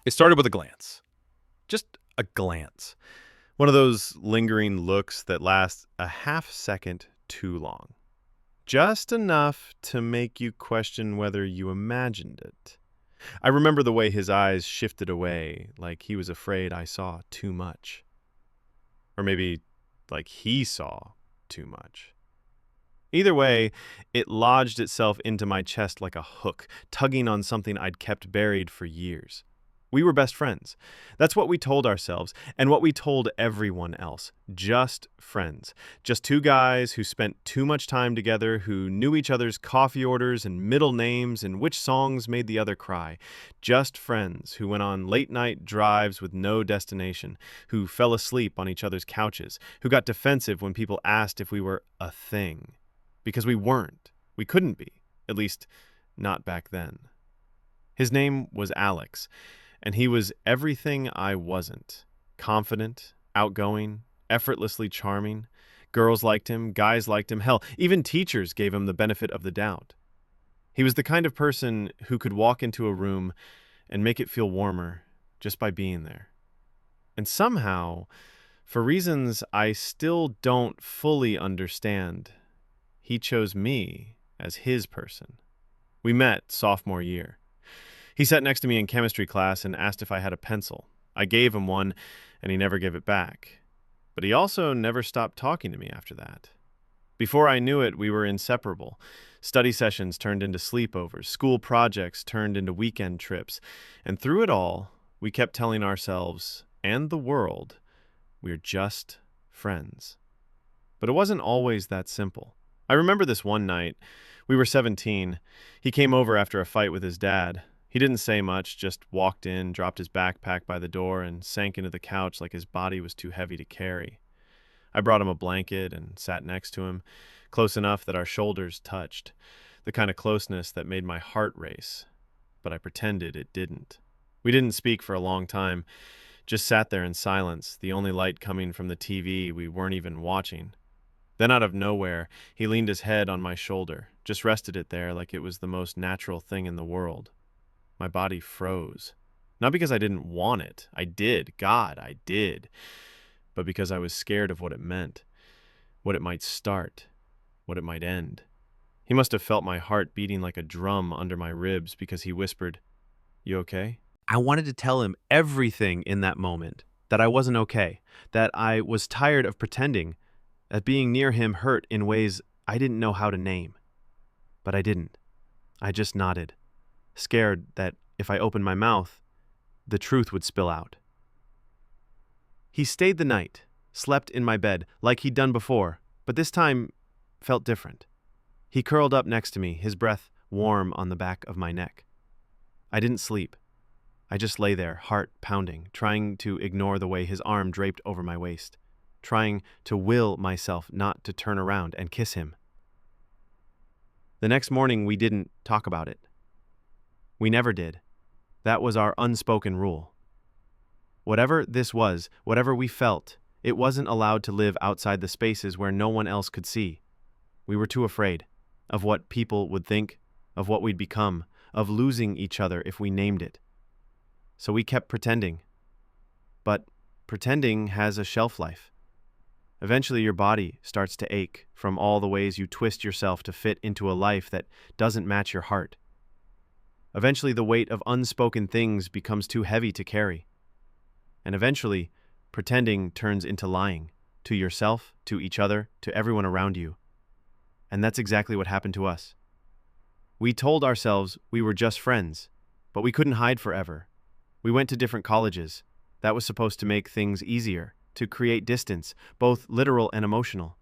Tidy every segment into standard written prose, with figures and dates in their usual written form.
It started with a glance. Just a glance. One of those lingering looks that lasts a half second too long. Just enough to make you question whether you imagined it. I remember the way his eyes shifted away, like he was afraid I saw too much. Or maybe like he saw too much. Either way, it lodged itself into my chest like a hook, tugging on something I'd kept buried for years. We were best friends. That's what we told ourselves, and what we told everyone else. Just friends. Just two guys who spent too much time together, who knew each other's coffee orders and middle names and which songs made the other cry. Just friends who went on late-night drives with no destination, who fell asleep on each other's couches, who got defensive when people asked if we were a thing. Because we weren't. We couldn't be. At least, not back then. His name was Alex. And he was everything I wasn't. Confident, outgoing, effortlessly charming. Girls liked him, guys liked him, hell, even teachers gave him the benefit of the doubt. He was the kind of person who could walk into a room and make it feel warmer just by being there. And somehow, for reasons I still don't fully understand, he chose me as his person. We met sophomore year. He sat next to me in chemistry class and asked if I had a pencil. I gave him one, and he never gave it back. But he also never stopped talking to me after that. Before I knew it, we were inseparable. Study sessions turned into sleepovers, school projects turned into weekend trips, and through it all, we kept telling ourselves and the world we're just friends. But it wasn't always that simple. I remember this one night. We were 17. He came over after a fight with his dad. He didn't say much, just walked in, dropped his backpack by the door, and sank into the couch like his body was too heavy to carry. I brought him a blanket and sat next to him, close enough that our shoulders touched, the kind of closeness that made my heart race. But I pretended it didn't. We didn't speak for a long time, just sat there in silence, the only light coming from the TV we weren't even watching. Then out of nowhere, he leaned his head on my shoulder, just rested it there like it was the most natural thing in the world. My body froze. Not because I didn't want it. I did. God, I did. But because I was scared of what it meant. What it might start. What it might end. He must have felt my heart beating like a drum under my ribs because he whispered, "You okay?" I wanted to tell him everything in that moment. That I wasn't okay. That I was tired of pretending. That being near him hurt in ways I didn't know how to name. But I didn't. I just nodded. Scared that if I opened my mouth, the truth would spill out. He stayed the night, slept in my bed like he'd done before, but this time felt different. He curled up next to me, his breath warm on the back of my neck. I didn't sleep. I just lay there, heart pounding, trying to ignore the way his arm draped over my waist, trying to will myself not to turn around and kiss him. The next morning, we didn't talk about it. We never did. That was our unspoken rule. Whatever this was, whatever we felt, it wasn't allowed to live outside the spaces where no one else could see. We were too afraid of what people would think, of what we'd become, of losing each other if we named it. So we kept pretending. But pretending has a shelf life. Eventually your body starts to ache from all the ways you twist yourself to fit into a life that doesn't match your heart. Eventually, the weight of unspoken things becomes too heavy to carry. And eventually, pretending turns into lying. To yourself, to each other, to everyone around you. And that's exactly what happened to us. We told ourselves we were just friends, but we couldn't hide forever. We went to different colleges. That was supposed to make things easier, to create distance, both literal and emotional.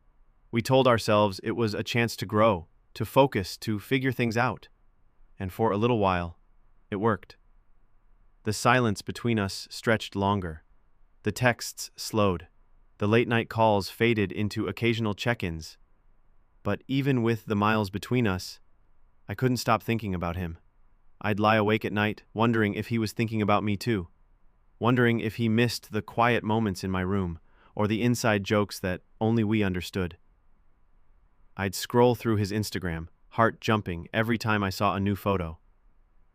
We told ourselves it was a chance to grow, to focus, to figure things out. And for a little while, it worked. The silence between us stretched longer. The texts slowed. The late-night calls faded into occasional check-ins. But even with the miles between us, I couldn't stop thinking about him. I'd lie awake at night, wondering if he was thinking about me too. Wondering if he missed the quiet moments in my room, or the inside jokes that only we understood. I'd scroll through his Instagram, heart jumping every time I saw a new photo,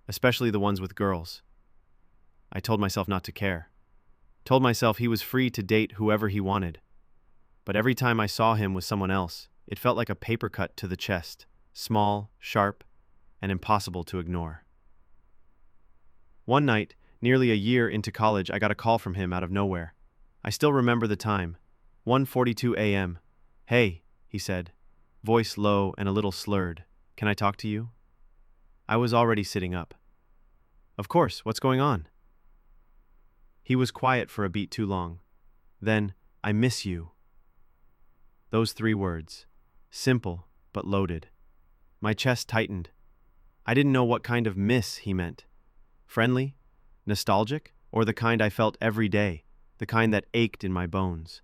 especially the ones with girls. I told myself not to care. Told myself he was free to date whoever he wanted. But every time I saw him with someone else, it felt like a paper cut to the chest, small, sharp, and impossible to ignore. One night, nearly a year into college, I got a call from him out of nowhere. I still remember the time, 1:42 a.m. "Hey," he said, voice low and a little slurred. "Can I talk to you?" I was already sitting up. "Of course, what's going on?" He was quiet for a beat too long. Then, "I miss you." Those 3 words, simple but loaded. My chest tightened. I didn't know what kind of miss he meant. Friendly? Nostalgic? Or the kind I felt every day, the kind that ached in my bones?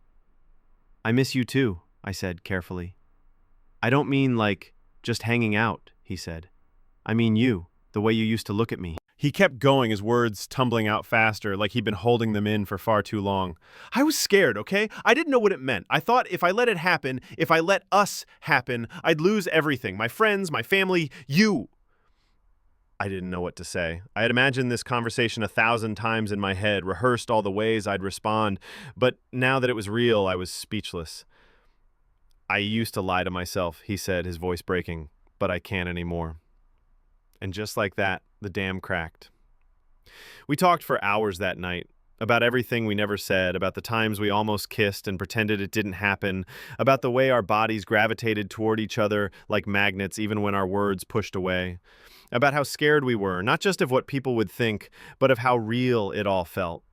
"I miss you too," I said carefully. "I don't mean like just hanging out," he said. "I mean you, the way you used to look at me." He kept going, his words tumbling out faster, like he'd been holding them in for far too long. I was scared, okay? I didn't know what it meant. I thought if I let it happen, if I let us happen, I'd lose everything. My friends, my family, you. I didn't know what to say. I had imagined this conversation 1,000 times in my head, rehearsed all the ways I'd respond, but now that it was real, I was speechless. "I used to lie to myself," he said, his voice breaking, "but I can't anymore." And just like that, the dam cracked. We talked for hours that night, about everything we never said, about the times we almost kissed and pretended it didn't happen, about the way our bodies gravitated toward each other like magnets even when our words pushed away, about how scared we were, not just of what people would think, but of how real it all felt.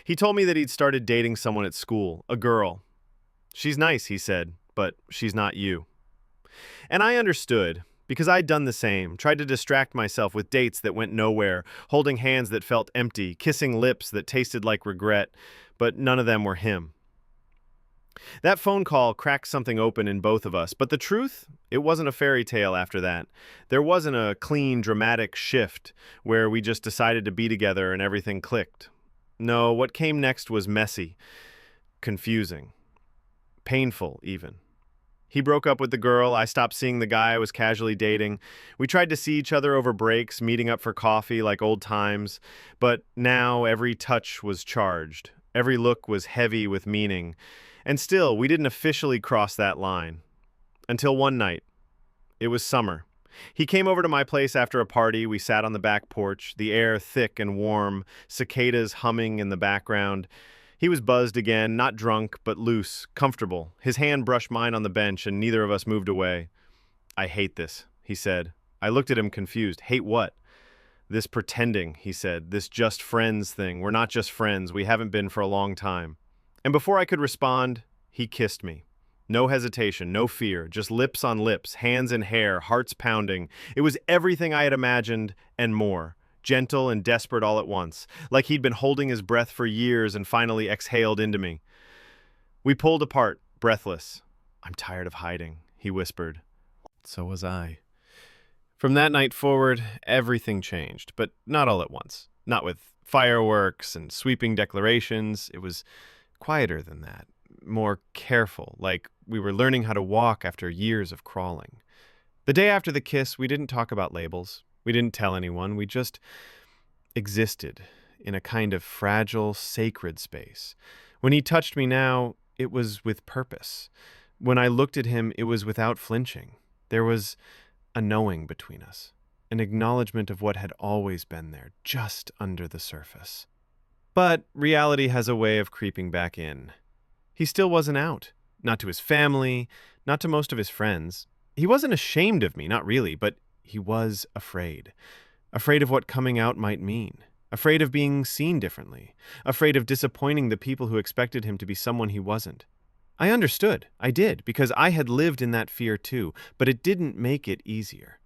He told me that he'd started dating someone at school, a girl. "She's nice," he said, "but she's not you." And I understood, because I'd done the same, tried to distract myself with dates that went nowhere, holding hands that felt empty, kissing lips that tasted like regret, but none of them were him. That phone call cracked something open in both of us, but the truth, it wasn't a fairy tale after that. There wasn't a clean, dramatic shift where we just decided to be together and everything clicked. No, what came next was messy, confusing, painful even. He broke up with the girl. I stopped seeing the guy I was casually dating. We tried to see each other over breaks, meeting up for coffee like old times. But now every touch was charged. Every look was heavy with meaning. And still, we didn't officially cross that line. Until one night. It was summer. He came over to my place after a party. We sat on the back porch, the air thick and warm, cicadas humming in the background. He was buzzed again, not drunk, but loose, comfortable. His hand brushed mine on the bench, and neither of us moved away. "I hate this," he said. I looked at him confused. "Hate what?" "This pretending," he said. "This just friends thing. We're not just friends. We haven't been for a long time." And before I could respond, he kissed me. No hesitation, no fear, just lips on lips, hands in hair, hearts pounding. It was everything I had imagined and more. Gentle and desperate all at once, like he'd been holding his breath for years and finally exhaled into me. We pulled apart, breathless. "I'm tired of hiding," he whispered. So was I. From that night forward, everything changed, but not all at once. Not with fireworks and sweeping declarations. It was quieter than that, more careful, like we were learning how to walk after years of crawling. The day after the kiss, we didn't talk about labels. We didn't tell anyone. We just existed in a kind of fragile, sacred space. When he touched me now, it was with purpose. When I looked at him, it was without flinching. There was a knowing between us, an acknowledgement of what had always been there, just under the surface. But reality has a way of creeping back in. He still wasn't out. Not to his family, not to most of his friends. He wasn't ashamed of me, not really, but he was afraid. Afraid of what coming out might mean. Afraid of being seen differently. Afraid of disappointing the people who expected him to be someone he wasn't. I understood. I did, because I had lived in that fear too, but it didn't make it easier.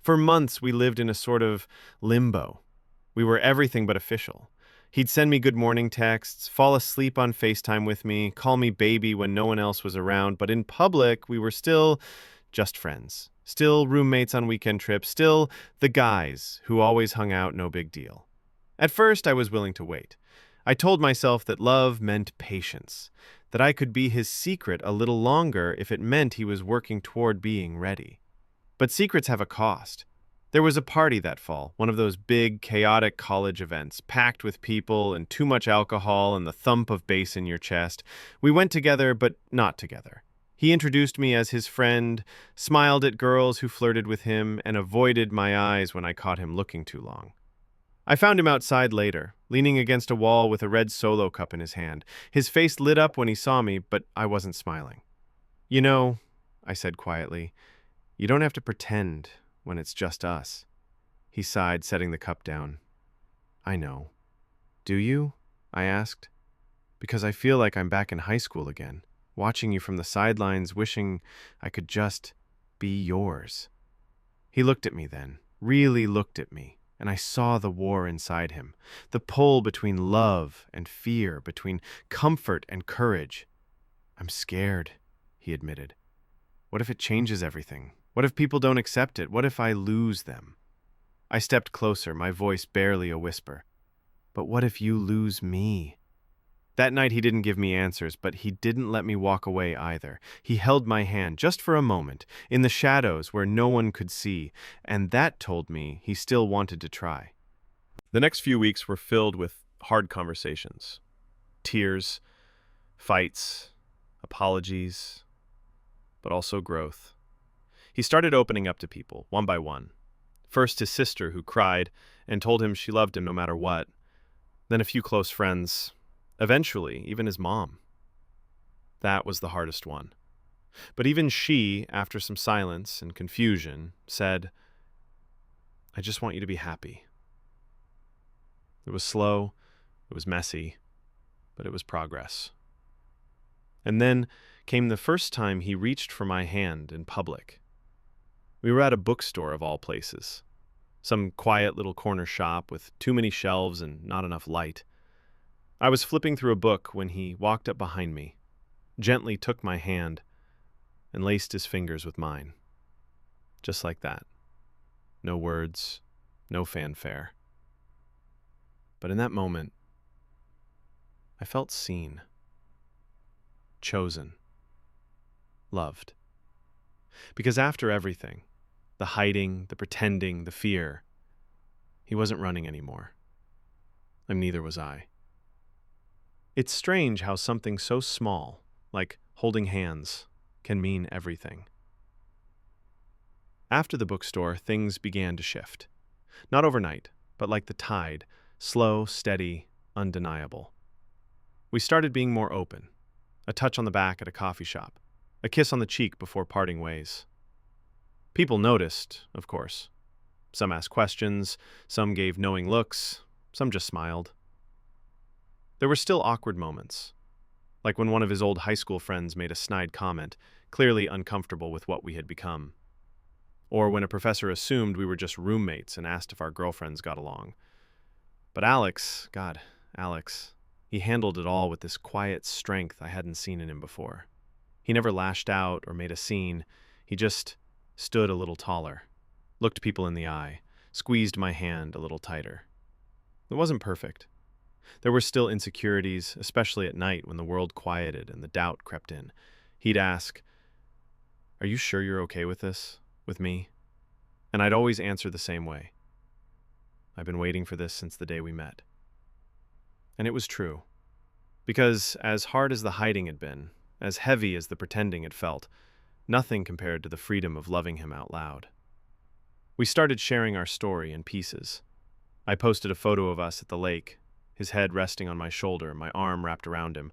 For months, we lived in a sort of limbo. We were everything but official. He'd send me good morning texts, fall asleep on FaceTime with me, call me baby when no one else was around, but in public, we were still just friends. Still roommates on weekend trips, still the guys who always hung out, no big deal. At first, I was willing to wait. I told myself that love meant patience, that I could be his secret a little longer if it meant he was working toward being ready. But secrets have a cost. There was a party that fall, one of those big, chaotic college events, packed with people and too much alcohol and the thump of bass in your chest. We went together, but not together. He introduced me as his friend, smiled at girls who flirted with him, and avoided my eyes when I caught him looking too long. I found him outside later, leaning against a wall with a red Solo cup in his hand. His face lit up when he saw me, but I wasn't smiling. "You know," I said quietly, "you don't have to pretend when it's just us." He sighed, setting the cup down. "I know." "Do you?" I asked. "Because I feel like I'm back in high school again, watching you from the sidelines, wishing I could just be yours." He looked at me then, really looked at me, and I saw the war inside him, the pull between love and fear, between comfort and courage. "I'm scared," he admitted. "What if it changes everything? What if people don't accept it? What if I lose them?" I stepped closer, my voice barely a whisper. "But what if you lose me?" That night he didn't give me answers, but he didn't let me walk away either. He held my hand just for a moment, in the shadows where no one could see, and that told me he still wanted to try. The next few weeks were filled with hard conversations. Tears, fights, apologies, but also growth. He started opening up to people, one by one. First his sister, who cried and told him she loved him no matter what. Then a few close friends. Eventually, even his mom. That was the hardest one. But even she, after some silence and confusion, said, "I just want you to be happy." It was slow, it was messy, but it was progress. And then came the first time he reached for my hand in public. We were at a bookstore of all places. Some quiet little corner shop with too many shelves and not enough light. I was flipping through a book when he walked up behind me, gently took my hand, and laced his fingers with mine. Just like that. No words, no fanfare. But in that moment, I felt seen, chosen, loved. Because after everything, the hiding, the pretending, the fear, he wasn't running anymore. And neither was I. It's strange how something so small, like holding hands, can mean everything. After the bookstore, things began to shift. Not overnight, but like the tide, slow, steady, undeniable. We started being more open. A touch on the back at a coffee shop. A kiss on the cheek before parting ways. People noticed, of course. Some asked questions, some gave knowing looks, some just smiled. There were still awkward moments, like when one of his old high school friends made a snide comment, clearly uncomfortable with what we had become. Or when a professor assumed we were just roommates and asked if our girlfriends got along. But Alex, he handled it all with this quiet strength I hadn't seen in him before. He never lashed out or made a scene. He just stood a little taller, looked people in the eye, squeezed my hand a little tighter. It wasn't perfect. There were still insecurities, especially at night when the world quieted and the doubt crept in. He'd ask, "Are you sure you're okay with this? With me?" And I'd always answer the same way. "I've been waiting for this since the day we met." And it was true. Because as hard as the hiding had been, as heavy as the pretending had felt, nothing compared to the freedom of loving him out loud. We started sharing our story in pieces. I posted a photo of us at the lake, his head resting on my shoulder, my arm wrapped around him,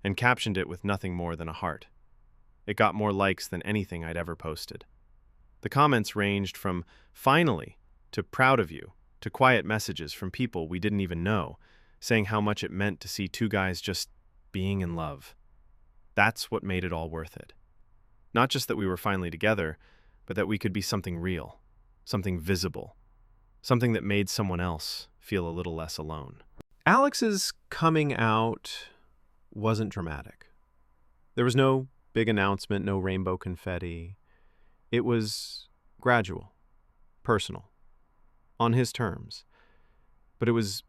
and captioned it with nothing more than a heart. It got more likes than anything I'd ever posted. The comments ranged from "finally" to "proud of you" to quiet messages from people we didn't even know, saying how much it meant to see two guys just being in love. That's what made it all worth it. Not just that we were finally together, but that we could be something real, something visible, something that made someone else feel a little less alone. Alex's coming out wasn't dramatic. There was no big announcement, no rainbow confetti. It was gradual, personal, on his terms. But it was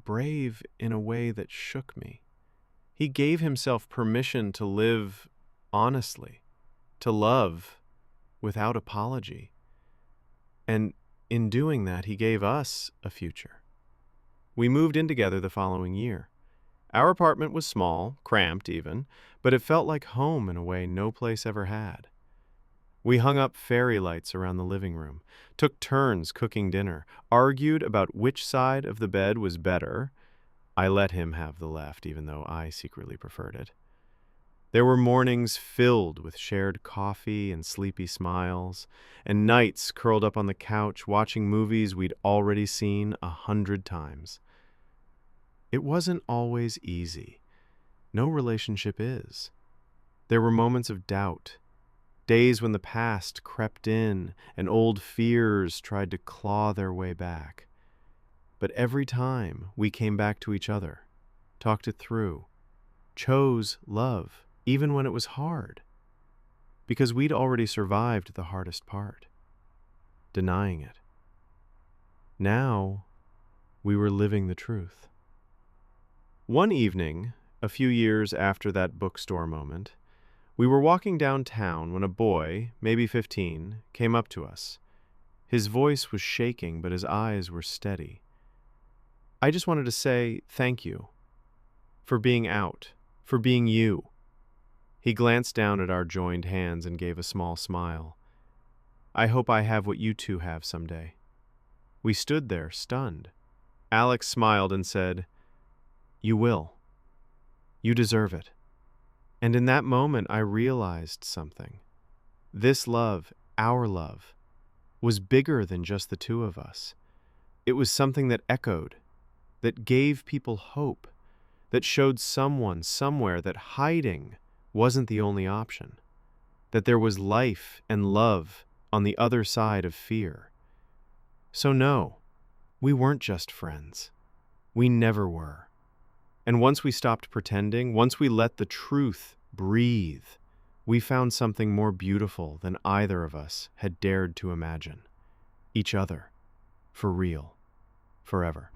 brave in a way that shook me. He gave himself permission to live honestly, to love without apology. And in doing that, he gave us a future. We moved in together the following year. Our apartment was small, cramped even, but it felt like home in a way no place ever had. We hung up fairy lights around the living room, took turns cooking dinner, argued about which side of the bed was better. I let him have the left, even though I secretly preferred it. There were mornings filled with shared coffee and sleepy smiles, and nights curled up on the couch watching movies we'd already seen 100 times. It wasn't always easy. No relationship is. There were moments of doubt, days when the past crept in and old fears tried to claw their way back. But every time we came back to each other, talked it through, chose love, even when it was hard, because we'd already survived the hardest part, denying it. Now, we were living the truth. One evening, a few years after that bookstore moment, we were walking downtown when a boy, maybe 15, came up to us. His voice was shaking, but his eyes were steady. I just wanted to say thank you for being out, for being you. He glanced down at our joined hands and gave a small smile. I hope I have what you two have someday. We stood there, stunned. Alex smiled and said, "You will. You deserve it." And in that moment, I realized something. This love, our love, was bigger than just the two of us. It was something that echoed, that gave people hope, that showed someone somewhere that hiding wasn't the only option, that there was life and love on the other side of fear. So no, we weren't just friends. We never were. And once we stopped pretending, once we let the truth breathe, we found something more beautiful than either of us had dared to imagine. Each other. For real. Forever.